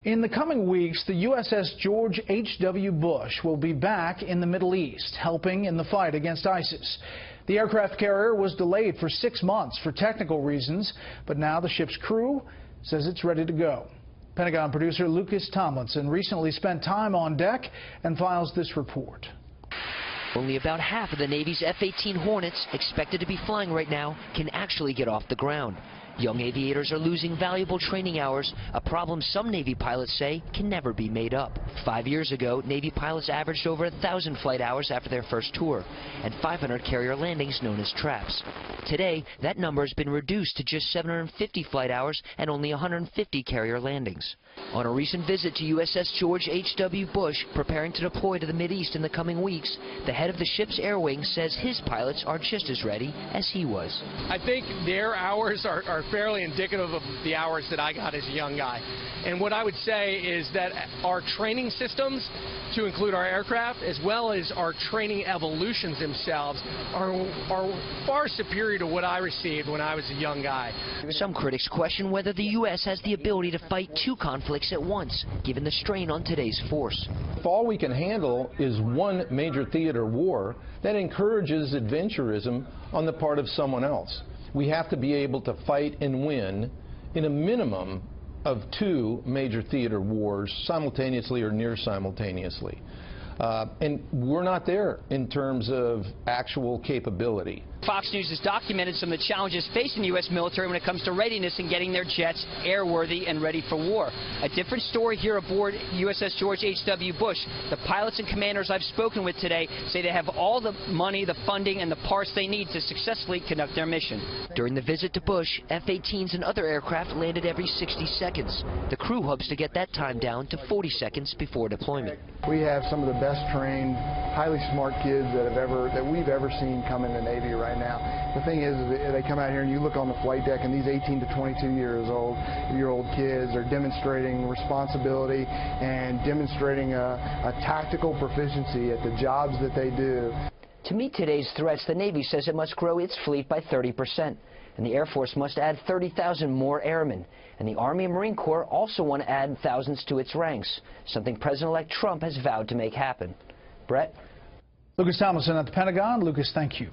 In the coming weeks, the USS George H.W. Bush will be back in the Middle East, helping in the fight against ISIS. The aircraft carrier was delayed for 6 months for technical reasons, but now the ship's crew says it's ready to go. Pentagon producer Lucas Tomlinson recently spent time on deck and files this report. Only about half of the Navy's F-18 Hornets, expected to be flying right now, can actually get off the ground. Young aviators are losing valuable training hours, a problem some Navy pilots say can never be made up. 5 years ago, Navy pilots averaged over 1,000 flight hours after their first tour, and 500 carrier landings known as traps. Today, that number has been reduced to just 750 flight hours and only 150 carrier landings. On a recent visit to USS George H.W. Bush, preparing to deploy to the Mideast in the coming weeks, the head of the ship's air wing says his pilots are just as ready as he was. I think their hours are fairly indicative of the hours that I got as a young guy. And what I would say is that our training systems, to include our aircraft, as well as our training evolutions themselves, are far superior to what I received when I was a young guy. Some critics question whether the U.S. has the ability to fight two conflicts at once, given the strain on today's force. If all we can handle is one major theater war, that encourages adventurism on the part of someone else. We have to be able to fight and win in a minimum of two major theater wars simultaneously or near simultaneously. And we're not there in terms of actual capability. Fox News has documented some of the challenges facing the U.S. military when it comes to readiness and getting their jets airworthy and ready for war. A different story here aboard USS George H.W. Bush. The pilots and commanders I've spoken with today say they have all the money, the funding, and the parts they need to successfully conduct their mission. During the visit to Bush, F-18s and other aircraft landed every 60 seconds. The crew hopes to get that time down to 40 seconds before deployment. We have some of the best trained, highly smart kids that we've ever seen come in the Navy right now. The thing is they come out here and you look on the flight deck, and these 18 to 22 year old kids are demonstrating responsibility and demonstrating a tactical proficiency at the jobs that they do. To meet today's threats, the Navy says it must grow its fleet by 30%, and the Air Force must add 30,000 more airmen. And the Army and Marine Corps also want to add thousands to its ranks, something President-elect Trump has vowed to make happen. Brett? Lucas Tomlinson at the Pentagon. Lucas, thank you.